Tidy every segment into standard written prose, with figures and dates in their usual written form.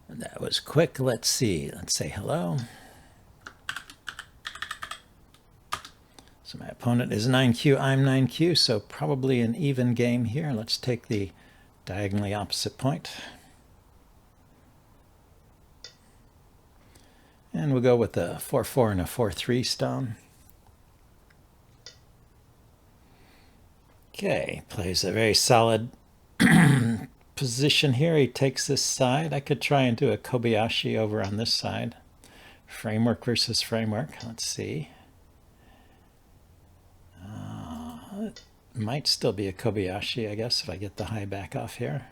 That was quick. Let's see. Let's say hello. So my opponent is 9Q, I'm 9Q, so probably an even game here. Let's take the diagonally opposite point. And we'll go with a 4-4 and a 4-3 stone. Okay, plays a very solid position here. He takes this side. I could try and do a Kobayashi over on this side. Framework versus framework. Let's see. It might still be a Kobayashi, I guess, if I get the high back off here.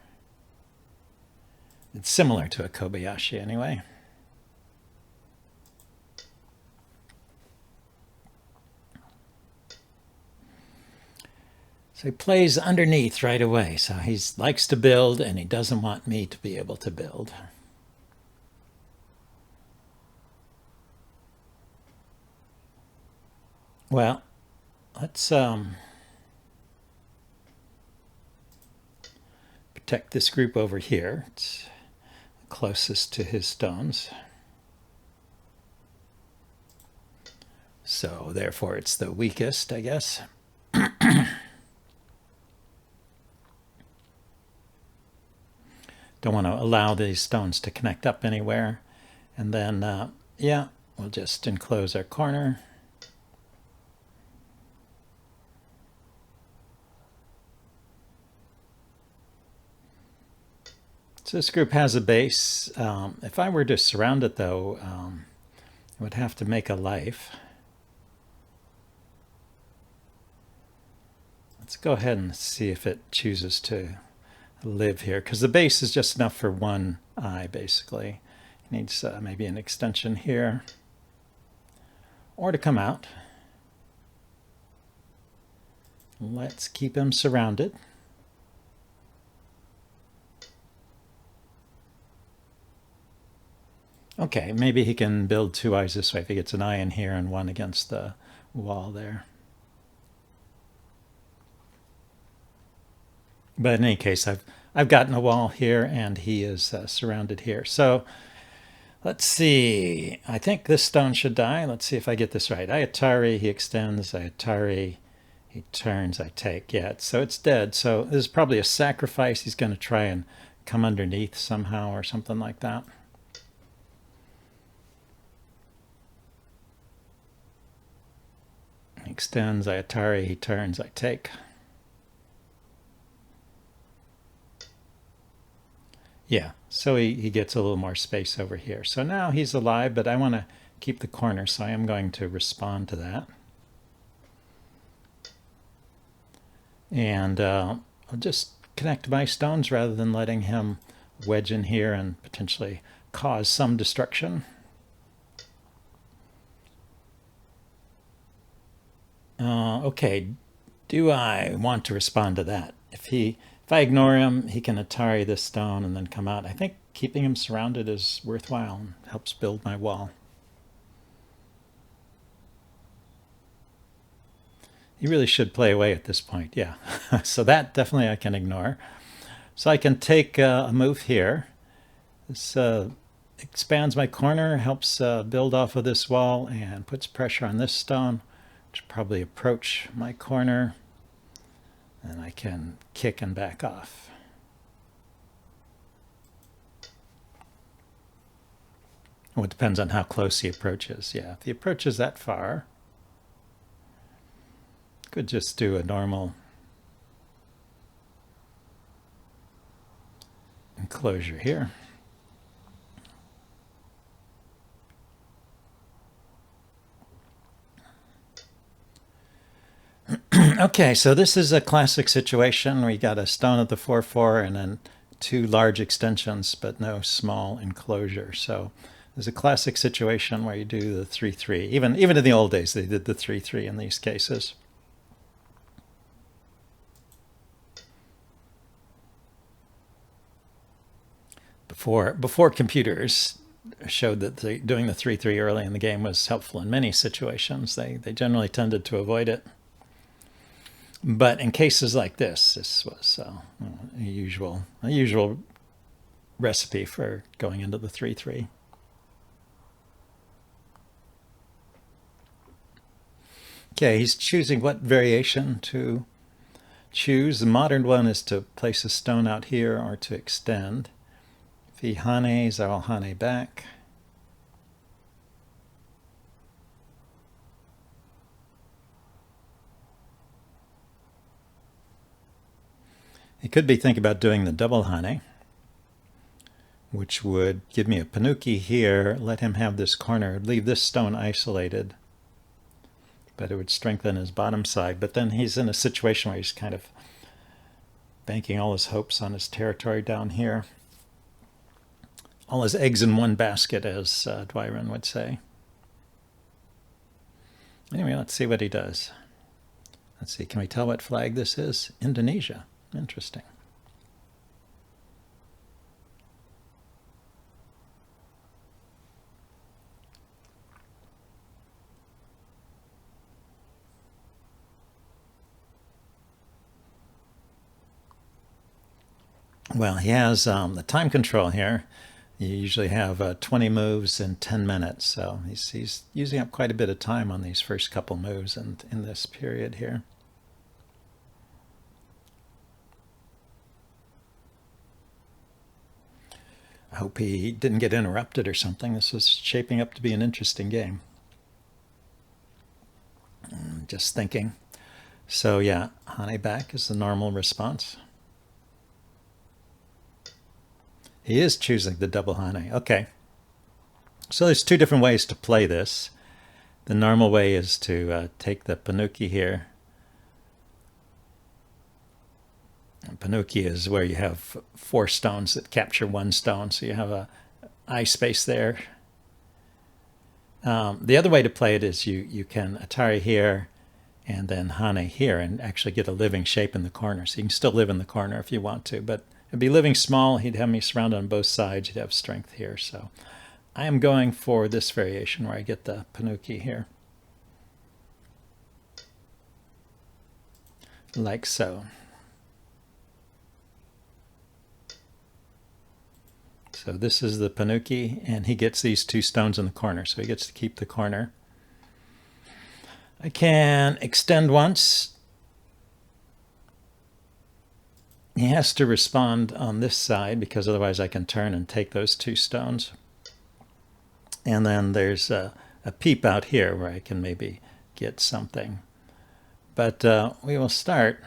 It's similar to a Kobayashi anyway. So he plays underneath right away. So he likes to build, and he doesn't want me to be able to build. Well, let's protect this group over here. It's closest to his stones. So therefore it's the weakest, I guess. Don't want to allow these stones to connect up anywhere. And then, yeah, we'll just enclose our corner. So this group has a base. If I were to surround it, though, I would have to make a life. Let's go ahead and see if it chooses to live here, because the base is just enough for one eye, basically. It needs maybe an extension here, or to come out. Let's keep him surrounded. Okay, maybe he can build two eyes this way if he gets an eye in here and one against the wall there. But in any case, I've gotten a wall here, and he is surrounded here. So let's see. I think this stone should die. Let's see if I get this right. I Atari, he extends. I Atari, he turns. I take. Yeah, so it's dead. So this is probably a sacrifice. He's going to try and come underneath somehow or something like that. He extends. I Atari, he turns. I take. Yeah, so he gets a little more space over here. So now he's alive, but I want to keep the corner, so I am going to respond to that. And I'll just connect my stones rather than letting him wedge in here and potentially cause some destruction. Okay, do I want to respond to that? If I ignore him, he can Atari this stone and then come out. I think keeping him surrounded is worthwhile and helps build my wall. He really should play away at this point, yeah. So that definitely I can ignore. So I can take a move here. This expands my corner, helps build off of this wall, and puts pressure on this stone, which probably approach my corner. And I can kick and back off. Well, it depends on how close he approaches. Yeah, if he approaches that far, could just do a normal enclosure here. Okay, so this is a classic situation. We got a stone at the 4-4 and then two large extensions, but no small enclosure. So there's a classic situation where you do the 3-3. Even in the old days, they did the 3-3 in these cases. Before computers showed that doing the 3-3 early in the game was helpful in many situations, they generally tended to avoid it. But in cases like this was a usual recipe for going into the 3-3. Okay, he's choosing what variation to choose. The modern one is to place a stone out here or to extend. If he hanes, I'll hane back. He could be thinking about doing the double hane, which would give me a panuki here, let him have this corner, leave this stone isolated, but it would strengthen his bottom side. But then he's in a situation where he's kind of banking all his hopes on his territory down here. All his eggs in one basket, as Dwyron would say. Anyway, let's see what he does. Let's see, can we tell what flag this is? Indonesia. Interesting. Well, he has the time control here. You usually have 20 moves in 10 minutes, so he's using up quite a bit of time on these first couple moves in this period here. I hope he didn't get interrupted or something. This was shaping up to be an interesting game. Just thinking. So yeah, hane back is the normal response. He is choosing the double hane. Okay. So there's two different ways to play this. The normal way is to take the panuki here. And panuki is where you have 4 stones that capture 1 stone, so you have a eye space there. The other way to play it is you can atari here and then hane here and actually get a living shape in the corner. So you can still live in the corner if you want to, but it'd be living small. He'd have me surrounded on both sides. He'd have strength here. So I am going for this variation where I get the panuki here. Like so. So this is the panuki, and he gets these 2 stones in the corner, so he gets to keep the corner. I can extend once. He has to respond on this side, because otherwise I can turn and take those 2 stones. And then there's a peep out here where I can maybe get something. But we will start.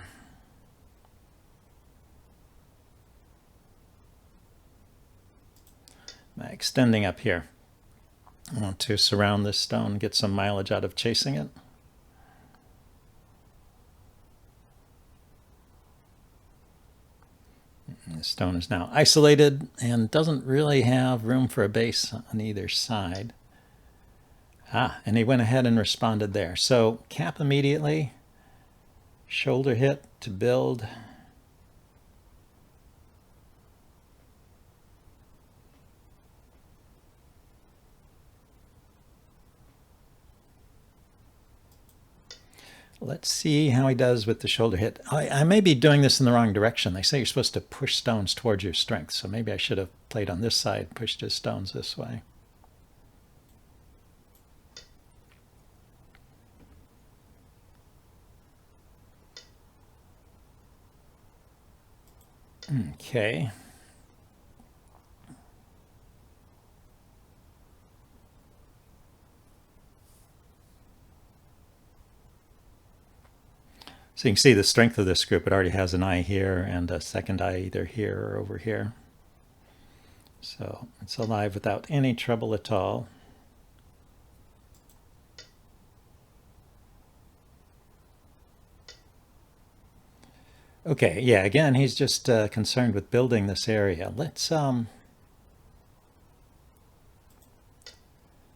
Extending up here. I want to surround this stone, get some mileage out of chasing it. The stone is now isolated and doesn't really have room for a base on either side. And he went ahead and responded there. So cap immediately, shoulder hit to build. Let's see how he does with the shoulder hit. I may be doing this in the wrong direction. They say you're supposed to push stones towards your strength, so maybe I should have played on this side, pushed his stones this way. Okay. So you can see the strength of this group. It already has an eye here and a second eye either here or over here. So it's alive without any trouble at all. Okay, yeah, again, he's just concerned with building this area. Let's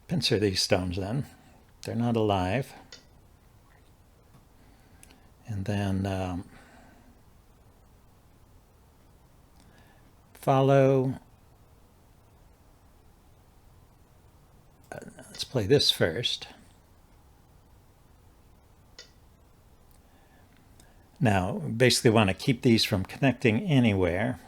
pincer these stones then. They're not alive. And then follow. Let's play this first. Now, basically want to keep these from connecting anywhere.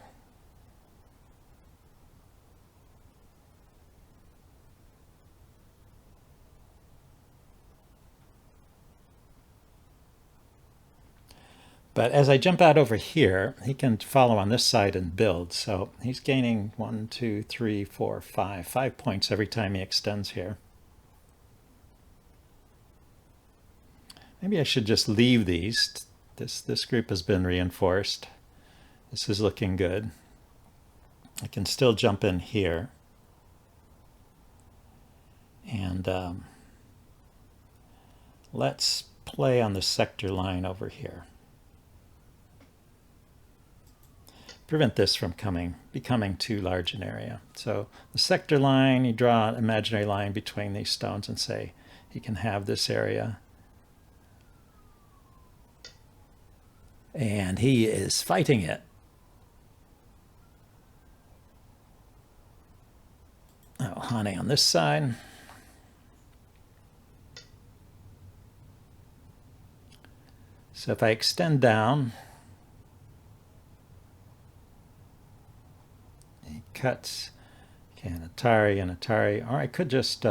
But as I jump out over here, he can follow on this side and build. So he's gaining 1, 2, 3, 4, 5. 5 points every time he extends here. Maybe I should just leave these. This group has been reinforced. This is looking good. I can still jump in here. And let's play on the sector line over here. Prevent this from becoming too large an area. So the sector line, you draw an imaginary line between these stones and say he can have this area. And he is fighting it. Oh, Hane on this side. So if I extend down, he cuts. Okay, an Atari, or I could just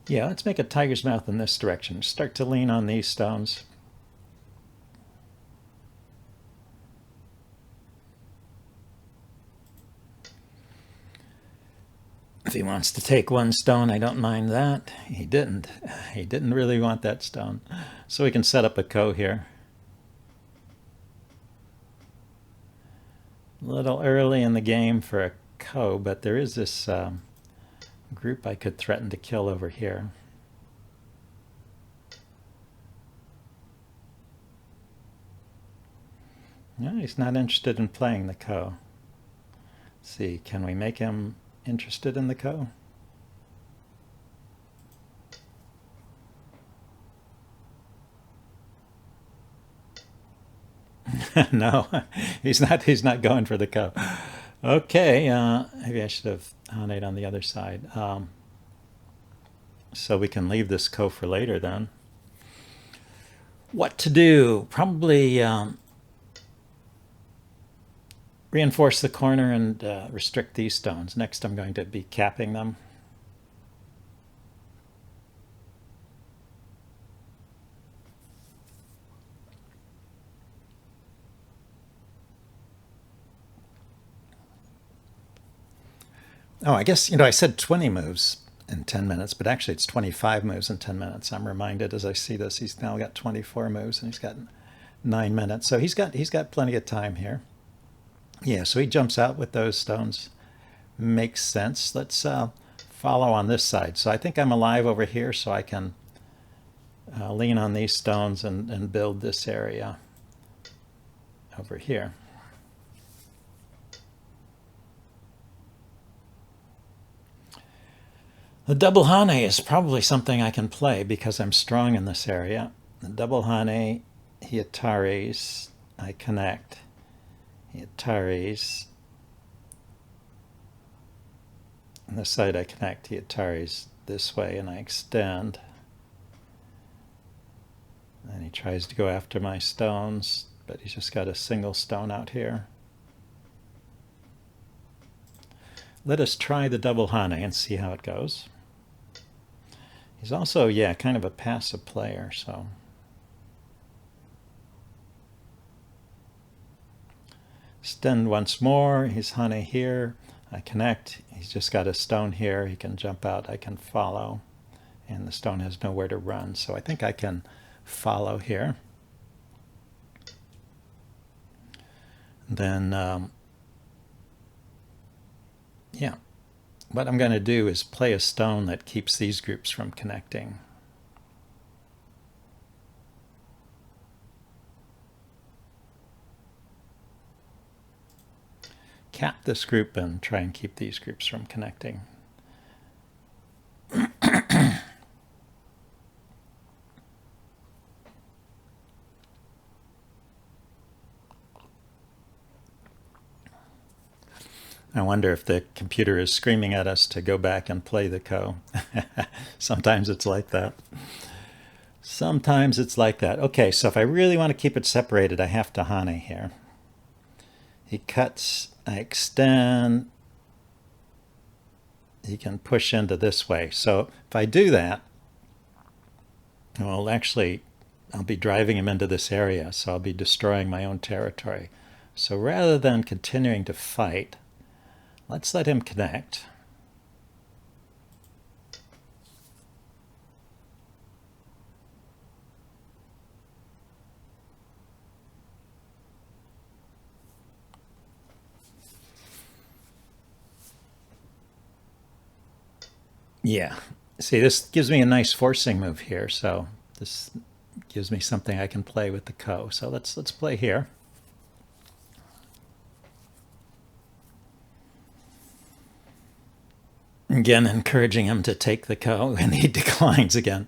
yeah, let's make a tiger's mouth in this direction. Start to lean on these stones. If he wants to take one stone, I don't mind that. He didn't. He didn't really want that stone. So we can set up a ko here. A little early in the game for a ko, but there is this group I could threaten to kill over here. No, he's not interested in playing the ko. Let's see, can we make him interested in the ko? No, he's not going for the ko. Okay, maybe I should have Haned on the other side. So we can leave this ko for later then. What to do? Probably reinforce the corner and restrict these stones. Next I'm going to be capping them. Oh, I guess, I said 20 moves in 10 minutes, but actually it's 25 moves in 10 minutes. I'm reminded as I see this, he's now got 24 moves and he's got 9 minutes. So he's got plenty of time here. Yeah, so he jumps out with those stones. Makes sense. Let's follow on this side. So I think I'm alive over here, so I can lean on these stones and build this area over here. The double Hane is probably something I can play because I'm strong in this area. The double Hane, he Ataris, I connect. He Ataris. On this side I connect, he Ataris this way and I extend. And he tries to go after my stones, but he's just got a single stone out here. Let us try the double Hane and see how it goes. He's also, yeah, kind of a passive player, so. Extend once more, he's Hane here, I connect, he's just got a stone here, he can jump out, I can follow, and the stone has nowhere to run, so I think I can follow here. Then, yeah. What I'm going to do is play a stone that keeps these groups from connecting. Cap this group and try and keep these groups from connecting. I wonder if the computer is screaming at us to go back and play the ko. Sometimes it's like that. Sometimes it's like that. Okay, so if I really want to keep it separated, I have to Hane here. He cuts, I extend, he can push into this way. So if I do that, well, actually, I'll be driving him into this area, so I'll be destroying my own territory. So rather than continuing to fight, let's let him connect. Yeah. See, this gives me a nice forcing move here, so this gives me something I can play with the ko. So let's play here. Again, encouraging him to take the ko, and he declines again.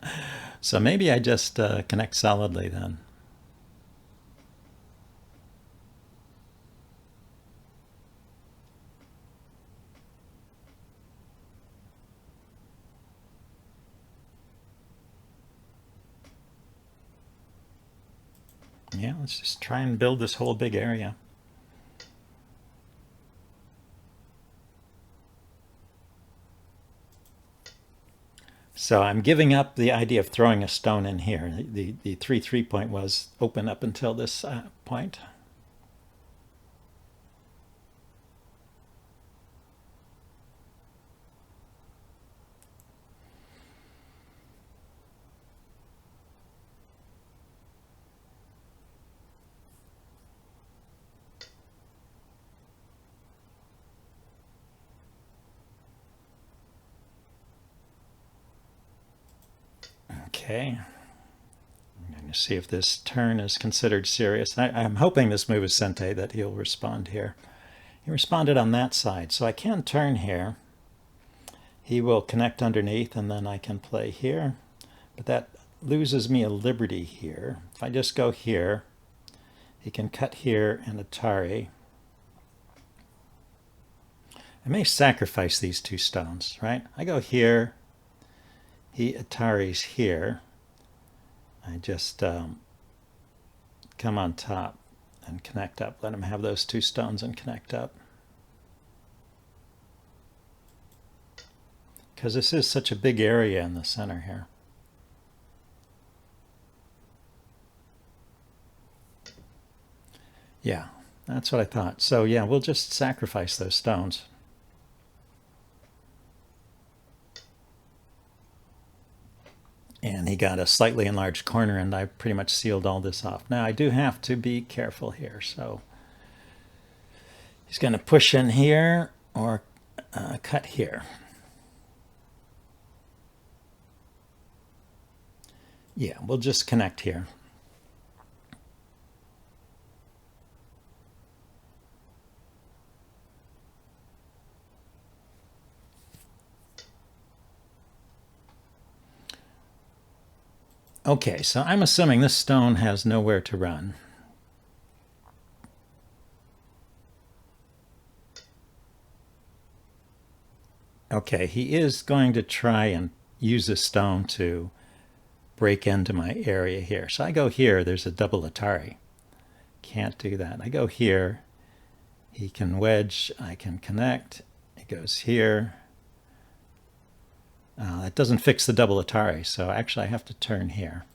So maybe I just connect solidly then. Yeah, let's just try and build this whole big area. So I'm giving up the idea of throwing a stone in here. The 3-3 point was open up until this point. Okay. I'm going to see if this turn is considered serious. I'm hoping this move is Sente, that he'll respond here. He responded on that side, so I can turn here. He will connect underneath, and then I can play here. But that loses me a liberty here. If I just go here, he can cut here and Atari. I may sacrifice these two stones, right? I go here, he Atari's here. I just come on top and connect up. Let him have those two stones and connect up. Because this is such a big area in the center here. Yeah, that's what I thought. So yeah, we'll just sacrifice those stones. And he got a slightly enlarged corner, and I pretty much sealed all this off. Now I do have to be careful here. So he's going to push in here or cut here. Yeah, we'll just connect here. Okay, so I'm assuming this stone has nowhere to run. Okay, he is going to try and use this stone to break into my area here. So I go here, there's a double Atari. Can't do that. I go here, he can wedge, I can connect. It goes here. That doesn't fix the double Atari, so actually I have to turn here.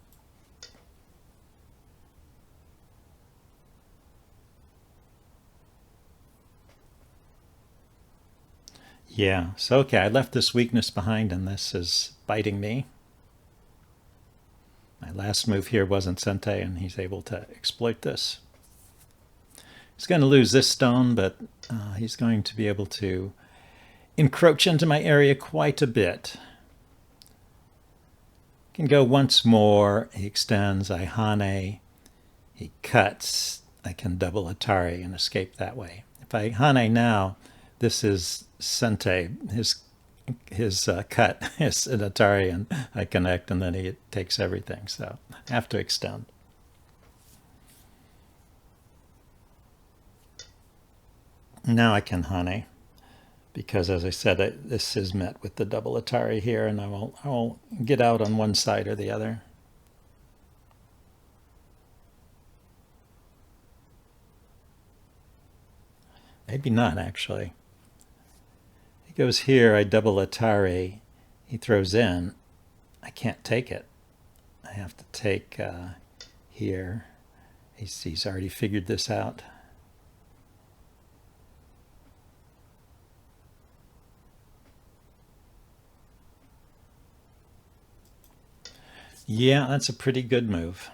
Yeah, so okay, I left this weakness behind, and this is biting me. My last move here wasn't Sente, and he's able to exploit this. He's going to lose this stone, but he's going to be able to encroach into my area quite a bit. Can go once more. He extends, I Hane, he cuts, I can double Atari and escape that way. If I Hane now, this is Sente, his cut is an Atari, and I connect, and then he takes everything. So I have to extend. Now I can Hane, because as I said, this is met with the double Atari here, and I will get out on one side or the other. Maybe not, actually. He goes here, I double Atari. He throws in. I can't take it. I have to take here. He's already figured this out. Yeah, that's a pretty good move.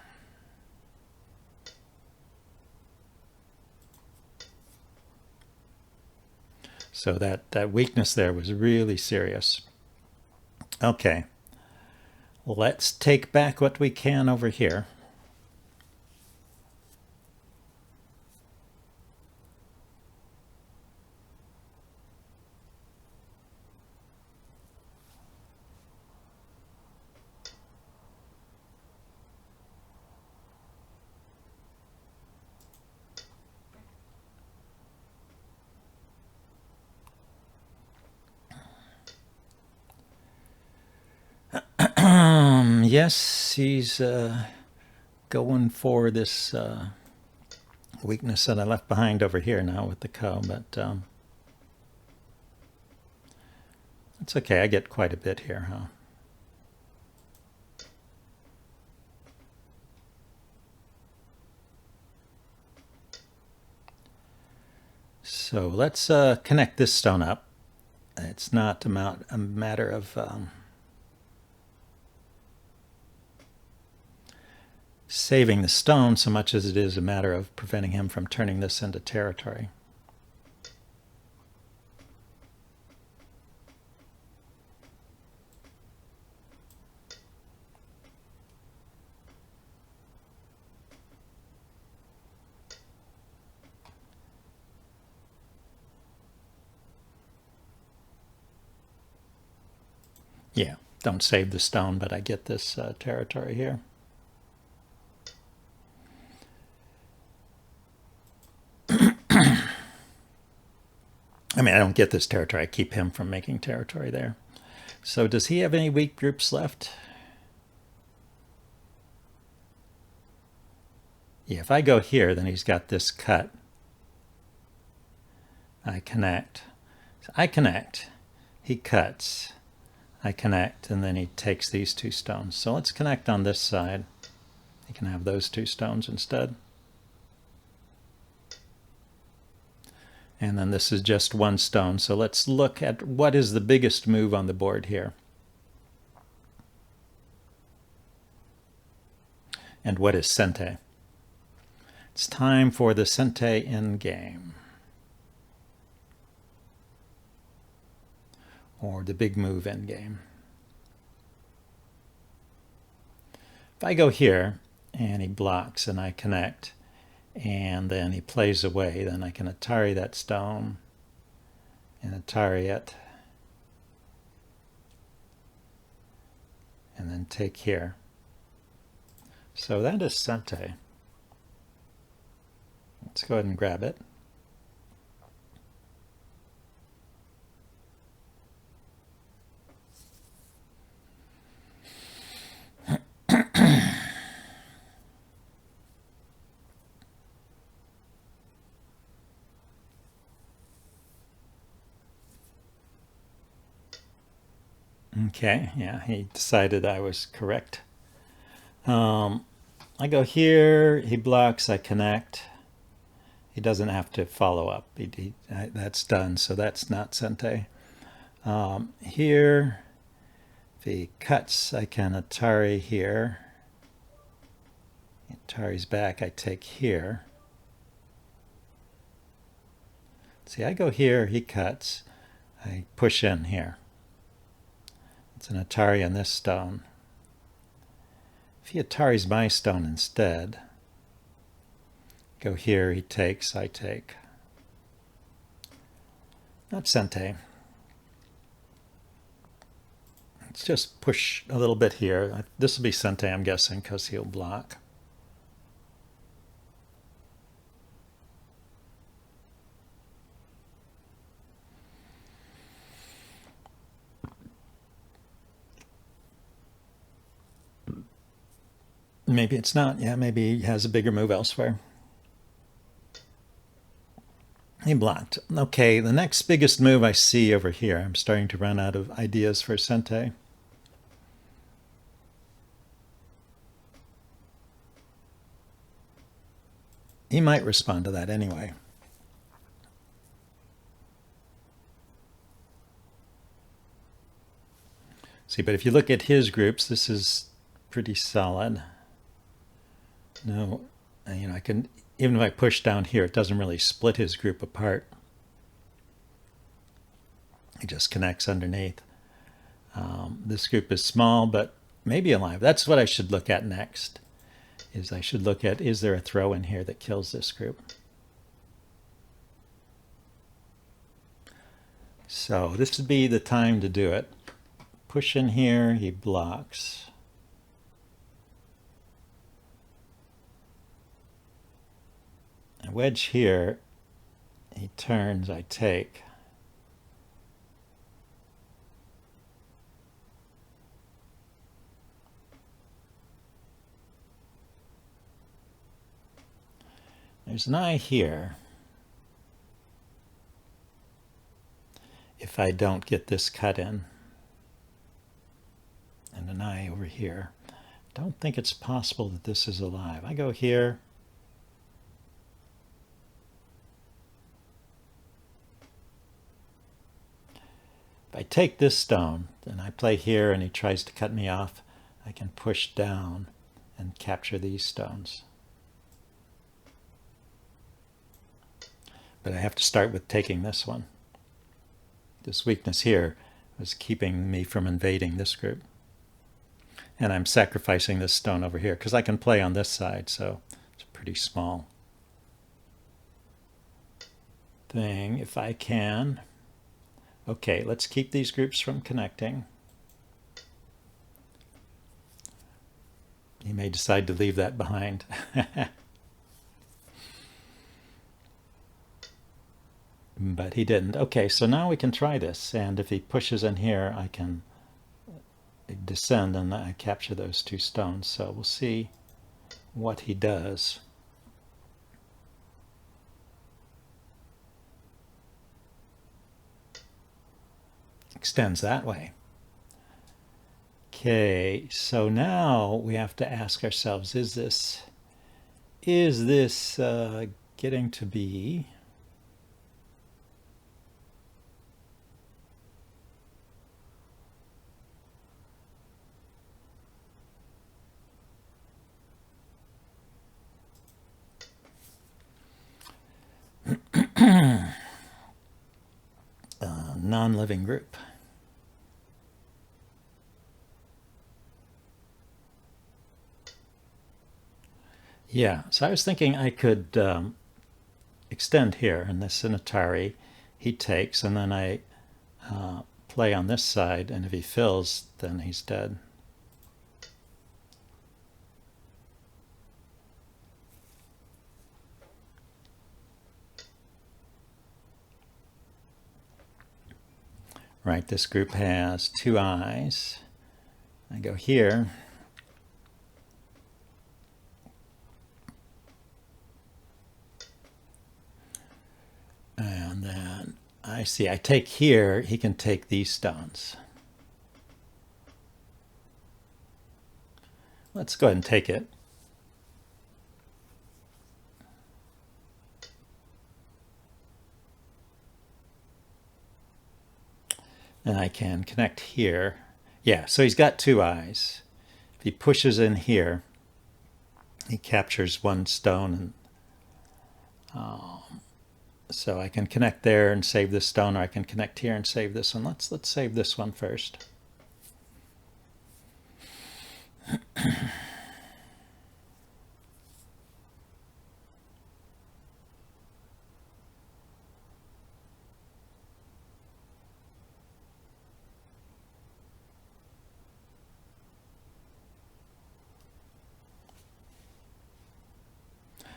So that weakness there was really serious. Okay, let's take back what we can over here. Yes, he's going for this weakness that I left behind over here now with the cow, but it's okay. I get quite a bit here, huh? So let's connect this stone up. It's not a matter of saving the stone so much as it is a matter of preventing him from turning this into territory. Yeah, don't save the stone, but I get this territory here. I mean, I don't get this territory. I keep him from making territory there. So does he have any weak groups left? Yeah, if I go here, then he's got this cut. I connect. So I connect. He cuts. I connect, and then he takes these two stones. So let's connect on this side. He can have those two stones instead. And then this is just one stone. So let's look at what is the biggest move on the board here. And what is Sente? It's time for the Sente endgame. Or the big move endgame. If I go here and he blocks and I connect and then he plays away, then I can Atari that stone and Atari it and then take here. So that is Sente. Let's go ahead and grab it. Okay, yeah, he decided I was correct. I go here, he blocks, I connect. He doesn't have to follow up. That's done, so that's not Sente. Here, if he cuts, I can Atari here. Atari's back, I take here. See, I go here, he cuts. I push in here. It's an Atari on this stone. If he Atari's my stone instead, go here, he takes, I take. Not Sente. Let's just push a little bit here. This will be Sente, I'm guessing, because he'll block. Maybe it's not. Yeah, maybe he has a bigger move elsewhere. He blocked. Okay, the next biggest move I see over here. I'm starting to run out of ideas for Sente. He might respond to that anyway. See, but if you look at his groups, this is pretty solid. No, you know, I can, even if I push down here, it doesn't really split his group apart. It just connects underneath. This group is small, but maybe alive. That's what I should look at next. I should look at, is there a throw in here that kills this group? So this would be the time to do it. Push in here, he blocks. A wedge here, he turns, I take. There's an eye here. If I don't get this cut in. And an eye over here. Don't think it's possible that this is alive. I go here. If I take this stone and I play here and he tries to cut me off, I can push down and capture these stones. But I have to start with taking this one. This weakness here was keeping me from invading this group. And I'm sacrificing this stone over here because I can play on this side, so it's pretty small thing if I can. Okay, let's keep these groups from connecting. He may decide to leave that behind. But he didn't. Okay, so now we can try this. And if he pushes in here, I can descend and I capture those two stones. So we'll see what he does. Extends that way. Okay, so now we have to ask ourselves, is this getting to be non-living group? Yeah, so I was thinking I could extend here, and this in Atari he takes, and then I play on this side, and if he fills, then he's dead. Right, this group has two eyes. I go here. And then I see, I take here, he can take these stones. Let's go ahead and take it. And I can connect here. Yeah, so he's got two eyes. If he pushes in here, he captures one stone. And so I can connect there and save this stone, or I can connect here and save this one. Let's save this one first.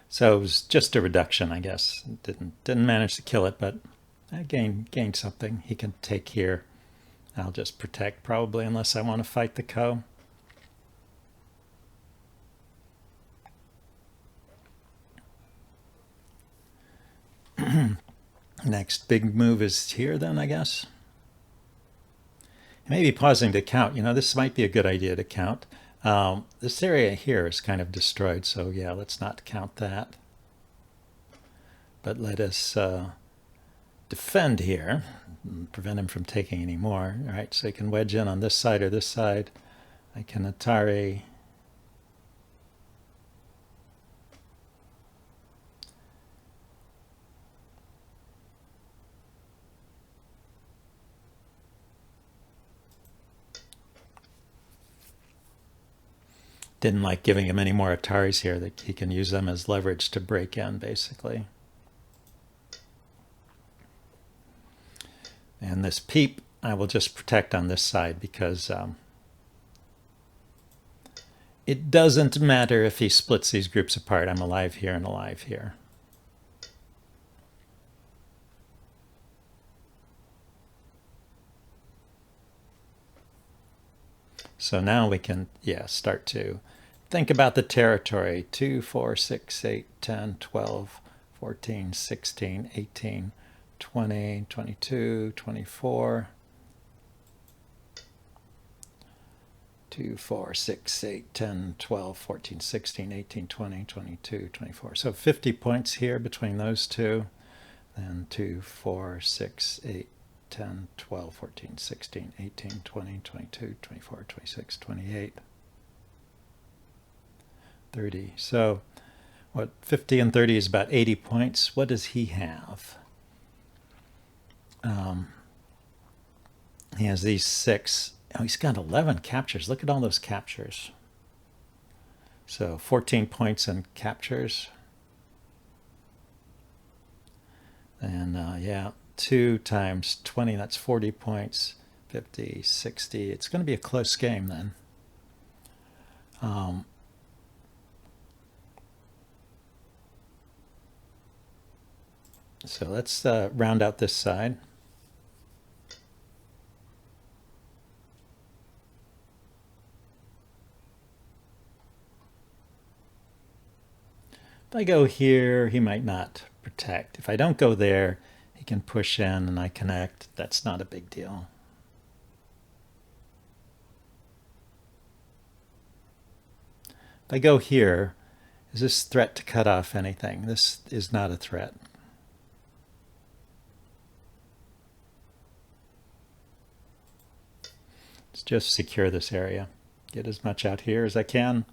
So it was just a reduction, I guess. Didn't manage to kill it, but I gained something. He can take here. I'll just protect probably, unless I want to fight the Ko. Next big move is here then, I guess. Maybe pausing to count. You know, this might be a good idea to count. This area here is kind of destroyed, so yeah, let's not count that. But let us defend here and prevent him from taking any more. All right, so I can wedge in on this side or this side. I can Atari. Didn't like giving him any more Ataris here, that he can use them as leverage to break in, basically. And this peep, I will just protect on this side because it doesn't matter if he splits these groups apart. I'm alive here and alive here. So now we can, yeah, start to think about the territory. 2, 4, 6, 8, 10, 12, 14, 16, 18, 20, 22, 24. 2, 4, 6, 8, 10, 12, 14, 16, 18, 20, 22, 24. So 50 points here between those two. Then 2, 4, 6, 8, 10, 12, 14, 16, 18, 20, 22, 24, 26, 28, 30. So what, 50 and 30 is about 80 points. What does he have? He has these 6. Oh, he's got 11 captures. Look at all those captures. So 14 points in captures. And yeah, 2 times 20, that's 40 points. 50, 60. It's going to be a close game then. So let's round out this side. If I go here, he might not protect. If I don't go there, he can push in and I connect. That's not a big deal. If I go here, is this threat to cut off anything? This is not a threat. Let's just secure this area. Get as much out here as I can.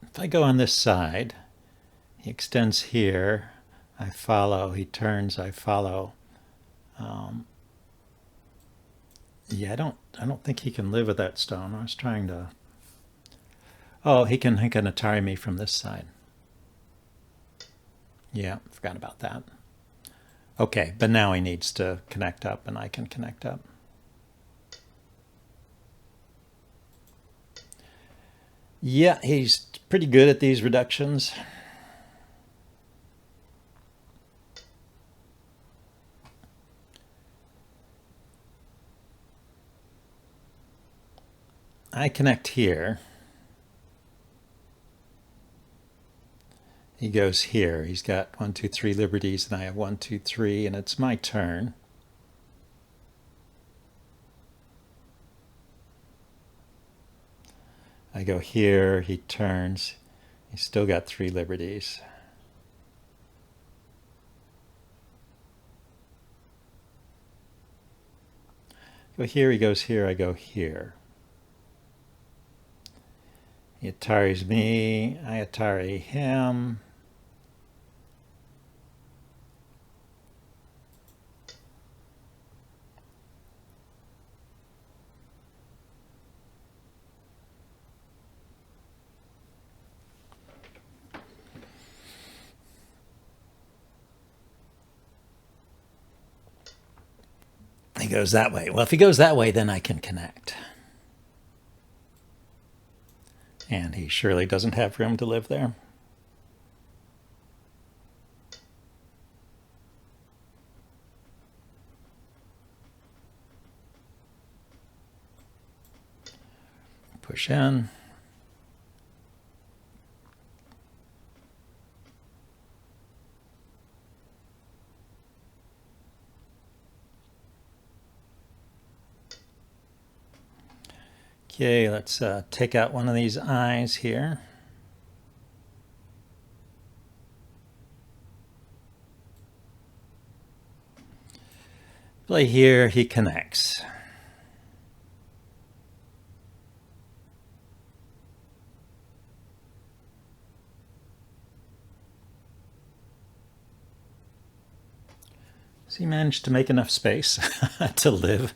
If I go on this side, he extends here, I follow, he turns, I follow. Yeah, I don't think he can live with that stone. I was trying to. Oh, he can Atari me from this side. Yeah, forgot about that. Okay, but now he needs to connect up and I can connect up. Yeah, he's pretty good at these reductions. I connect here. He goes here. He's got 1, 2, 3 liberties, and I have 1, 2, 3, and it's my turn. I go here, he turns. He's still got 3 liberties. Go here, he goes here, I go here. He Ataris me, I Atari him. He goes that way. Well, if he goes that way, then I can connect. And he surely doesn't have room to live there. Push in. Okay, let's take out one of these eyes here. Play here, he connects. So he managed to make enough space to live.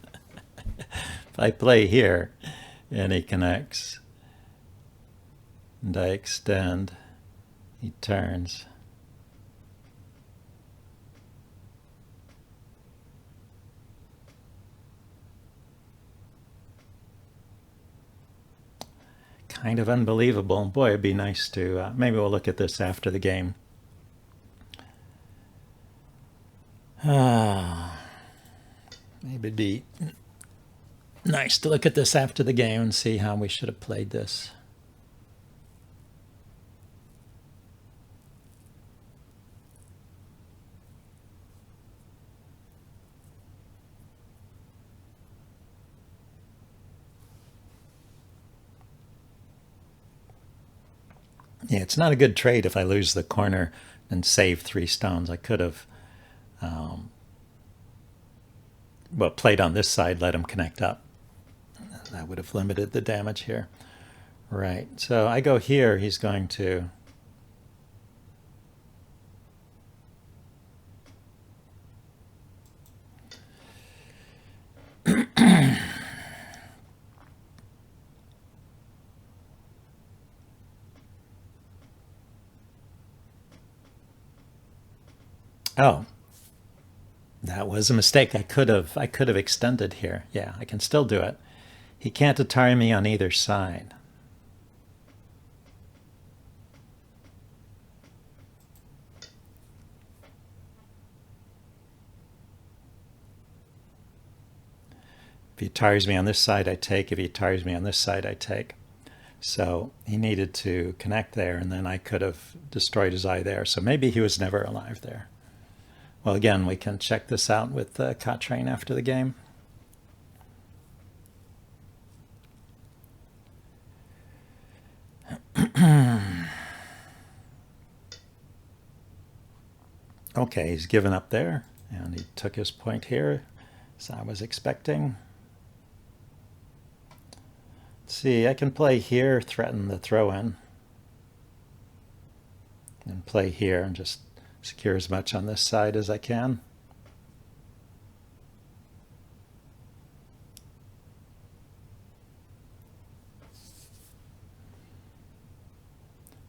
If I play here and he connects and I extend, he turns. Kind of unbelievable. Boy, it'd be nice to, maybe we'll look at this after the game. Maybe it'd be nice to look at this after the game and see how we should have played this. Yeah, it's not a good trade if I lose the corner and save 3 stones. I could have, well, played on this side, let him connect up. That would have limited the damage here. Right, so I go here, he's going to... Oh, that was a mistake. I could have extended here. Yeah, I can still do it. He can't attire me on either side. If he attires me on this side, I take. If he attires me on this side, I take. So he needed to connect there, and then I could have destroyed his eye there. So maybe he was never alive there. Well, again, we can check this out with Cottrain after the game. Okay, he's given up there, and he took his point here, as I was expecting. Let's see, I can play here, threaten the throw-in, and play here and just secure as much on this side as I can.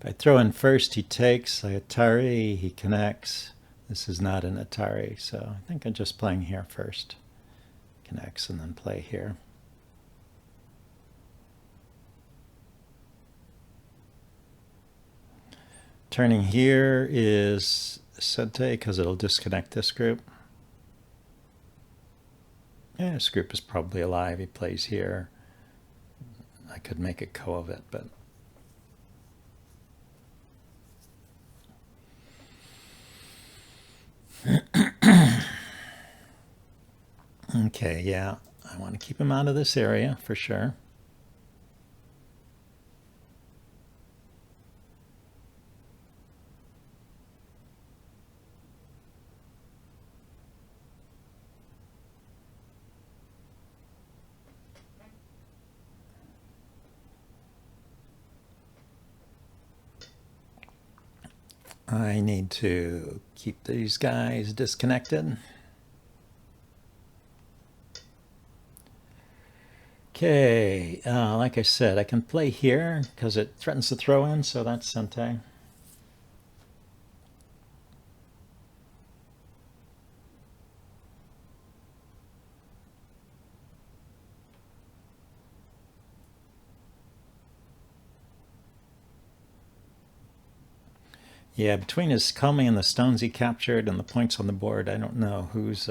If I throw in first, he takes. I Atari, he connects. This is not an Atari, so I think I'm just playing here first. Connects and then play here. Turning here is Sente because it'll disconnect this group. Yeah, this group is probably alive. He plays here. I could make a ko of it, but okay, yeah, I want to keep him out of this area for sure. I need to keep these guys disconnected. Okay, like I said, I can play here because it threatens to throw in, so that's Sente. Yeah, between his Kami and the stones he captured and the points on the board, I don't know who's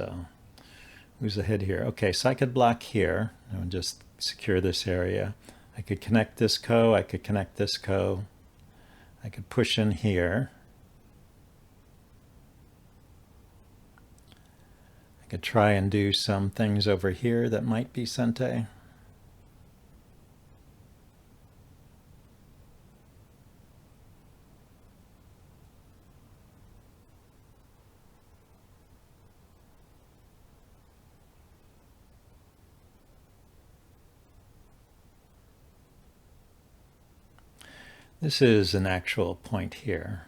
ahead here. Okay, so I could block here and just secure this area. I could connect this ko, I could connect this ko. I could push in here. I could try and do some things over here that might be Sente. This is an actual point here.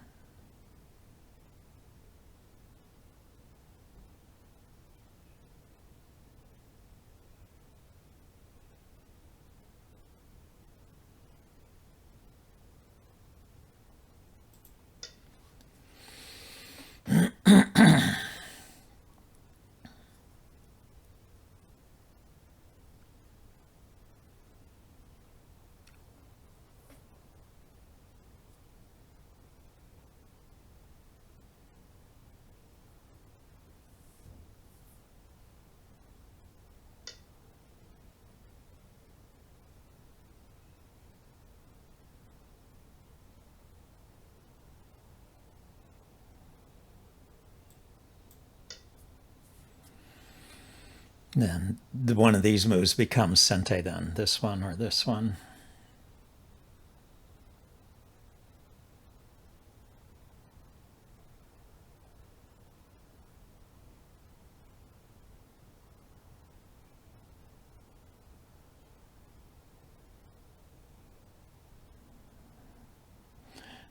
Then one of these moves becomes sente then, this one or this one.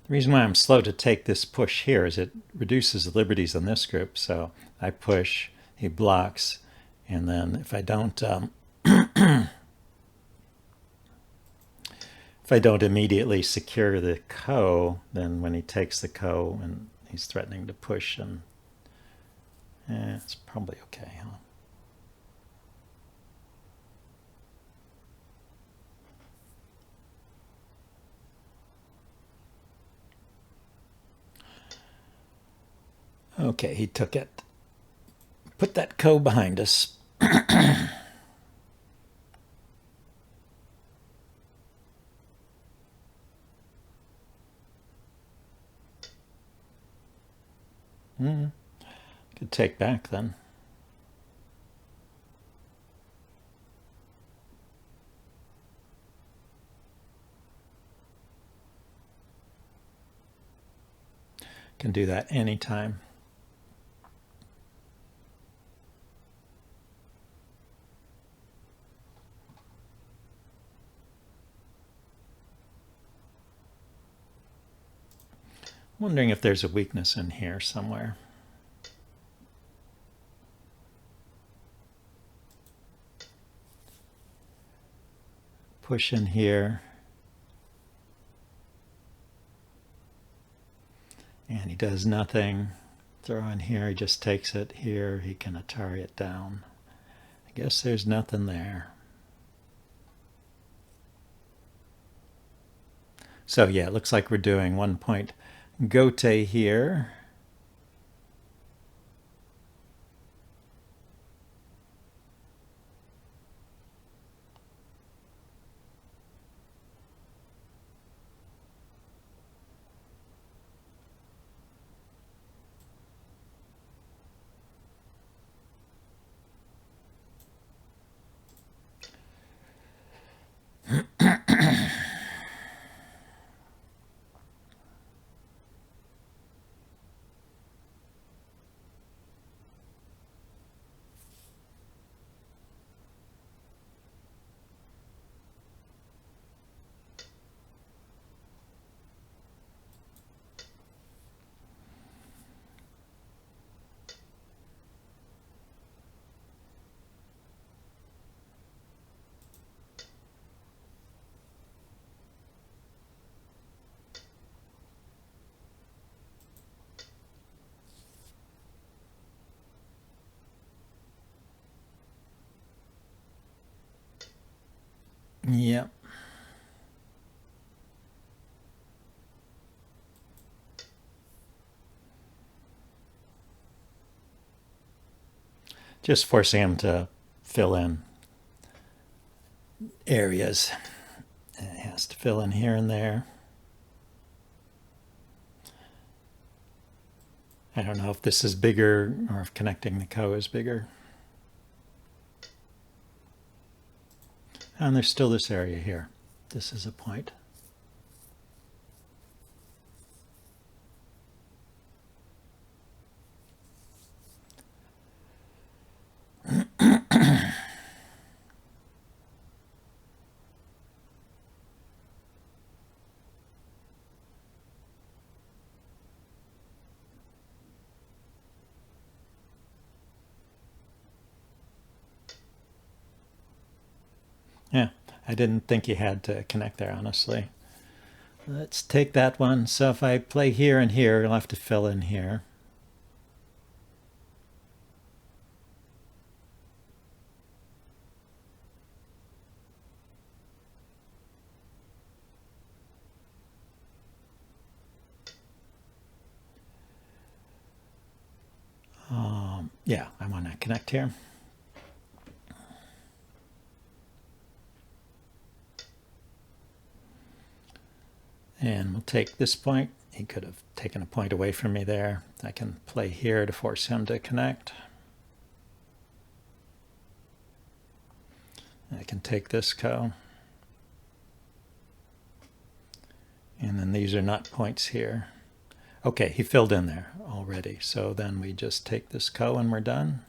The reason why I'm slow to take this push here is it reduces the liberties in this group. So I push, he blocks, and then if I don't if I don't immediately secure the ko, then when he takes the ko and he's threatening to push, and it's probably okay, huh? Okay, he took it. Put that ko behind us. Could take back then. Can do that anytime. Wondering if there's a weakness in here somewhere. Push in here. And he does nothing. Throw in here, he just takes it here. He can Atari it down. I guess there's nothing there. So yeah, it looks like we're doing 1 point gote here. Yep. Just forcing him to fill in areas. It has to fill in here and there. I don't know if this is bigger or if connecting the ko is bigger. And there's still this area here. This is a point. I didn't think he had to connect there, honestly. Let's take that one. So if I play here and here, I'll have to fill in here. Yeah, I want to connect here. And we'll take this point. He could have taken a point away from me there. I can play here to force him to connect. I can take this ko. And then these are not points here. Okay, he filled in there already. So then we just take this ko and we're done.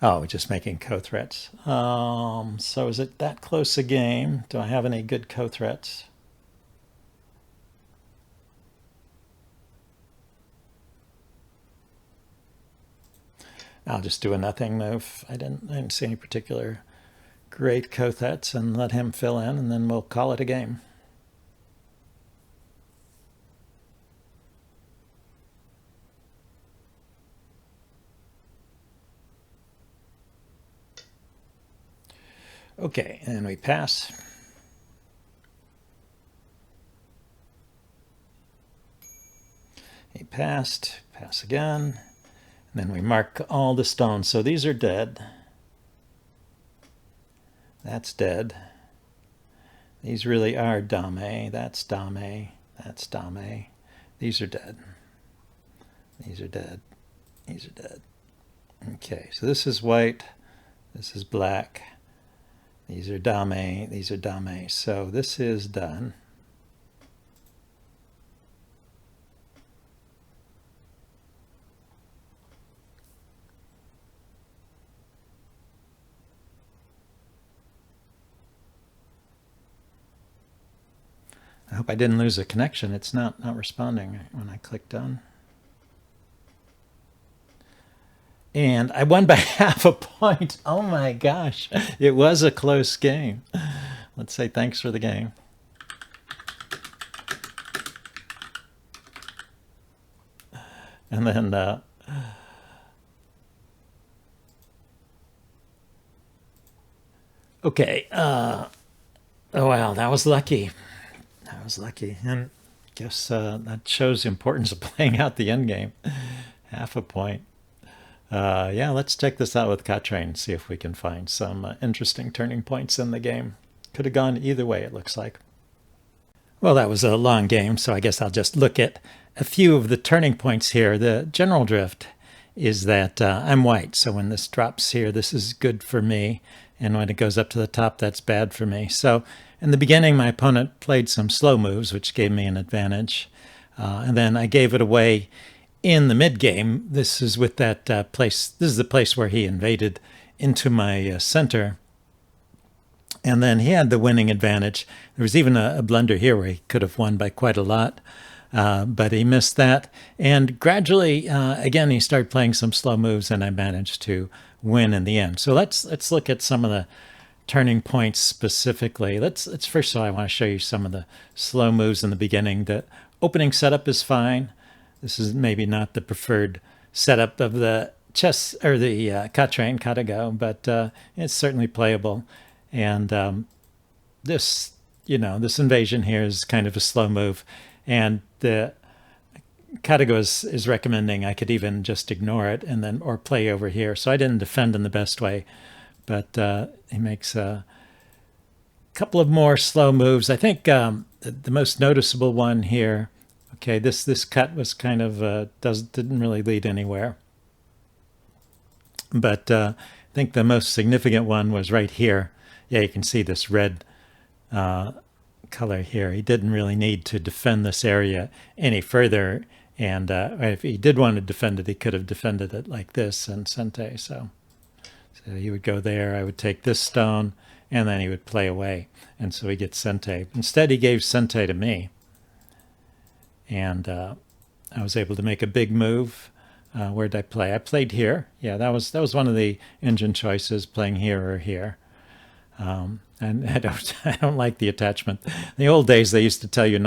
Oh, just making co-threats. So is it that close a game? Do I have any good co-threats? I'll just do a nothing move. I didn't see any particular great co-threats and let him fill in, and then we'll call it a game. Okay, and we pass. He passed, pass again. And then we mark all the stones. So these are dead. That's dead. These really are dame. That's dame. That's dame. These are dead. These are dead. These are dead. Okay, so this is white. This is black. These are dame. These are dame. So this is done. I hope I didn't lose a connection. It's not responding when I click done. And I won by half a point. Oh my gosh. It was a close game. Let's say thanks for the game. And then okay. Oh wow, that was lucky. That was lucky. And I guess that shows the importance of playing out the end game. Half a point. Yeah, let's check this out with Katrin, see if we can find some interesting turning points in the game. Could have gone either way, it looks like. Well, that was a long game, so I guess I'll just look at a few of the turning points here. The general drift is that I'm white, so when this drops here, this is good for me, and when it goes up to the top, that's bad for me. So in the beginning, my opponent played some slow moves, which gave me an advantage, and then I gave it away in the mid game. This is with that place. This is the place where he invaded into my center. And then he had the winning advantage. There was even a blunder here where he could have won by quite a lot, but he missed that. And gradually, again, he started playing some slow moves, and I managed to win in the end. So let's look at some of the turning points specifically. Let's first of all, I want to show you some of the slow moves in the beginning. The opening setup is fine. This is maybe not the preferred setup of the chess or the Katrin Katago, but it's certainly playable. And this, this invasion here is kind of a slow move, and the Katago is recommending I could even just ignore it and then or play over here. So I didn't defend in the best way, but he makes a couple of more slow moves. I think the most noticeable one here. Okay, this cut was kind of didn't really lead anywhere. But then think the most significant one was right here. Yeah, you can see this red color here. He didn't really need to defend this area any further. And if he did want to defend it, he could have defended it like this and Sente. So he would go there. I would take this stone, and then he would play away. And so he gets Sente. Instead, he gave Sente to me. And I was able to make a big move. Where did I play? I played here. Yeah, that was one of the engine choices, playing here or here. And I don't like the attachment. In the old days, they used to tell you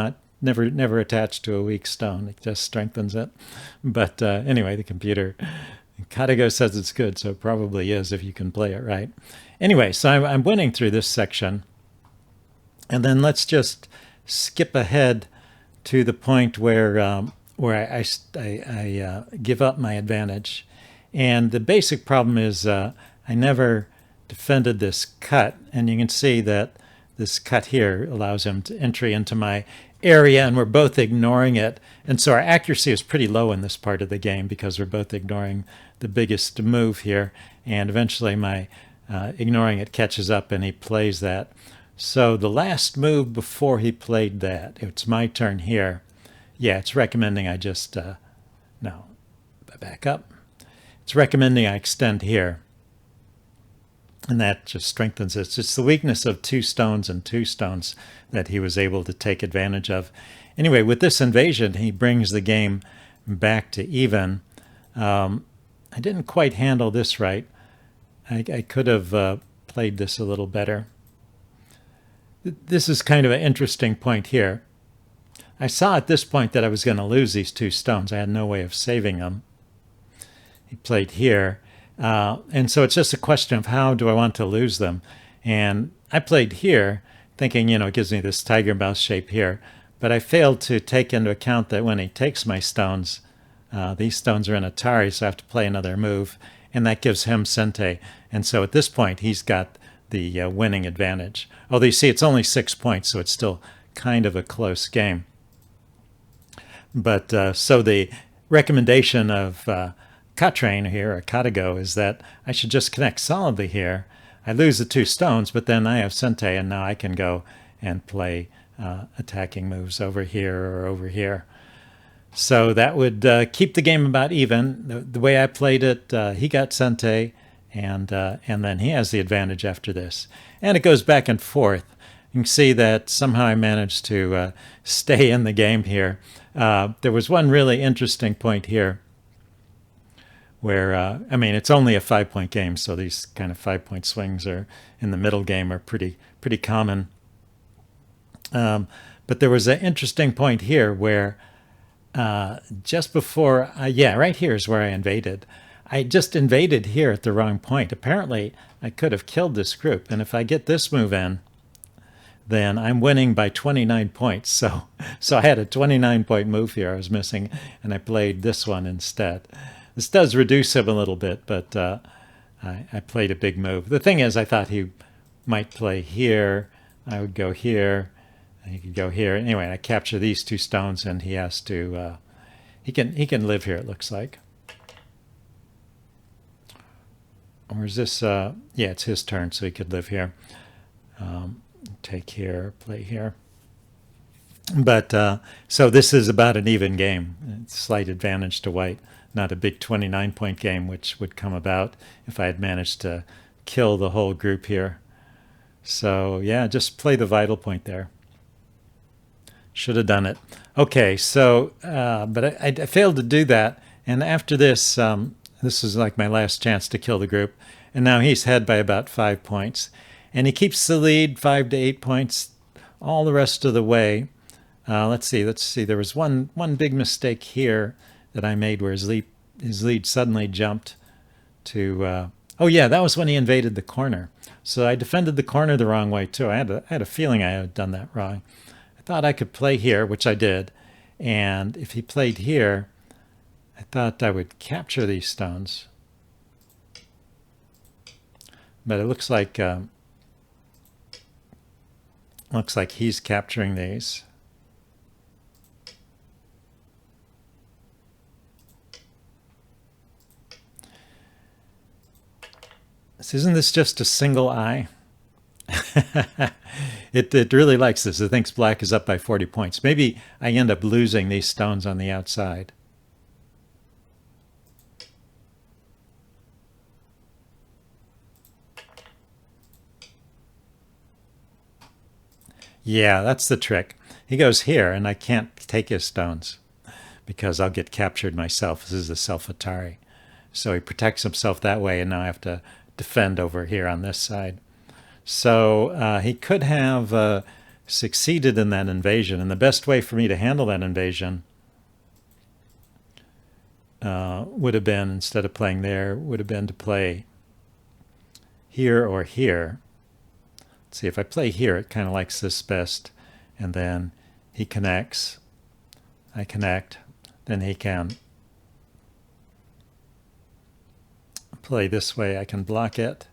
never attach to a weak stone. It just strengthens it. But anyway, the computer, Katago says it's good, so it probably is if you can play it right. Anyway, so I'm winning through this section. And then let's just skip ahead to the point where I give up my advantage. And the basic problem is I never defended this cut, and you can see that this cut here allows him to entry into my area, and we're both ignoring it. And so our accuracy is pretty low in this part of the game because we're both ignoring the biggest move here, and eventually my ignoring it catches up and he plays that. So the last move before he played that, it's my turn here. Yeah, it's recommending I just, no, back up. It's recommending I extend here. And that just strengthens it. It's just the weakness of two stones and two stones that he was able to take advantage of. Anyway, with this invasion, he brings the game back to even. I didn't quite handle this right. I could have played this a little better. This is kind of an interesting point here. I saw at this point that I was going to lose these two stones. I had no way of saving them. He played here. And so it's just a question of how do I want to lose them. And I played here thinking, it gives me this tiger mouse shape here. But I failed to take into account that when he takes my stones, these stones are in Atari, so I have to play another move. And that gives him Sente. And so at this point, he's got the winning advantage. Although you see, it's only 6 points, so it's still kind of a close game. But so the recommendation of Katrain here, or Katago, is that I should just connect solidly here. I lose the two stones, but then I have Sente, and now I can go and play attacking moves over here or over here. So that would keep the game about even. The way I played it, he got Sente, and then he has the advantage after this. And it goes back and forth. You can see that somehow I managed to stay in the game here. There was one really interesting point here where, it's only a 5-point game, so these kind of 5-point swings are in the middle game are pretty common. But there was an interesting point here where just before, right here is where I invaded. I just invaded here at the wrong point. Apparently, I could have killed this group, and if I get this move in, then I'm winning by 29 points. So I had a 29-point move here I was missing, and I played this one instead. This does reduce him a little bit, but I played a big move. The thing is, I thought he might play here. I would go here, and he could go here. Anyway, I capture these two stones, and he has to. He can live here. It looks like. Or is this? Yeah, it's his turn, so he could live here. Take here, play here. But so this is about an even game. It's slight advantage to white. Not a big 29-point game, which would come about if I had managed to kill the whole group here. So yeah, just play the vital point there. Should have done it. Okay, so but I failed to do that. And after this, this is like my last chance to kill the group. And now he's ahead by about 5 points. And he keeps the lead 5 to 8 points all the rest of the way. Let's see. There was one big mistake here that I made where his lead suddenly jumped to... oh yeah, that was when he invaded the corner. So I defended the corner the wrong way too. I had a feeling I had done that wrong. I thought I could play here, which I did. And if he played here, I thought I would capture these stones. But it looks like he's capturing these. So isn't this just a single eye? It really likes this. It thinks black is up by 40 points. Maybe I end up losing these stones on the outside. Yeah, that's the trick. He goes here, and I can't take his stones because I'll get captured myself. This is a self-Atari. So he protects himself that way, and now I have to defend over here on this side. So he could have succeeded in that invasion, and the best way for me to handle that invasion would have been, instead of playing there, would have been to play here or here. Let's see, if I play here, it kind of likes this best, and then he connects. I connect, then he can play this way. I can block it.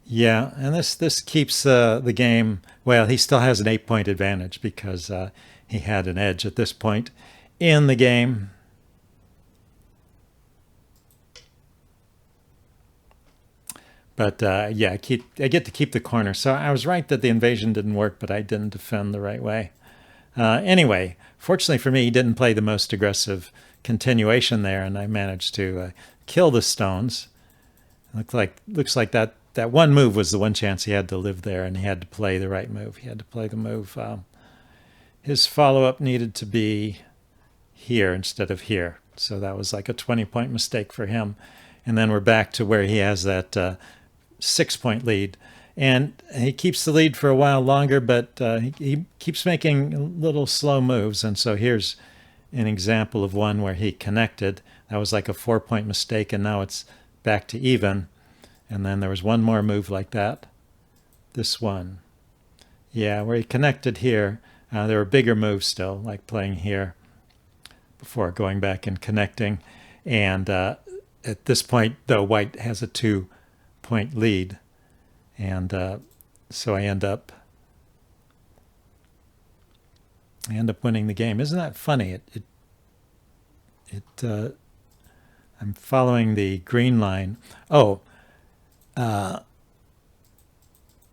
Yeah, and this keeps the game. Well, he still has an 8-point advantage because he had an edge at this point in the game. But yeah, I get to keep the corner. So I was right that the invasion didn't work, but I didn't defend the right way. Anyway, fortunately for me, he didn't play the most aggressive continuation there, and I managed to kill the stones. Looks like that one move was the one chance he had to live there, and he had to play the right move. He had to play the move. His follow-up needed to be here instead of here. So that was like a 20-point mistake for him. And then we're back to where he has that 6-point lead. And he keeps the lead for a while longer, but he keeps making little slow moves. And so here's an example of one where he connected. That was like a 4-point mistake, and now it's back to even. And then there was one more move like that. This one. Yeah, where he connected here. There were bigger moves still, like playing here before going back and connecting. And at this point, though, white has a 2-point lead. And so I end up winning the game. Isn't that funny? I'm following the green line. Oh,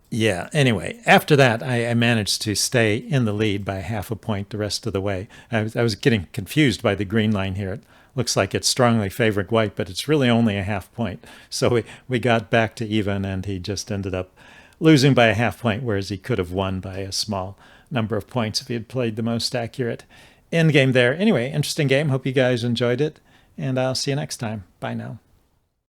yeah. Anyway, after that, I managed to stay in the lead by half a point the rest of the way. I was getting confused by the green line here. It looks like it's strongly favoring white, but it's really only a half point. So we got back to even, and he just ended up losing by a half point, whereas he could have won by a small number of points if he had played the most accurate end game there. Anyway, interesting game. Hope you guys enjoyed it, and I'll see you next time. Bye now.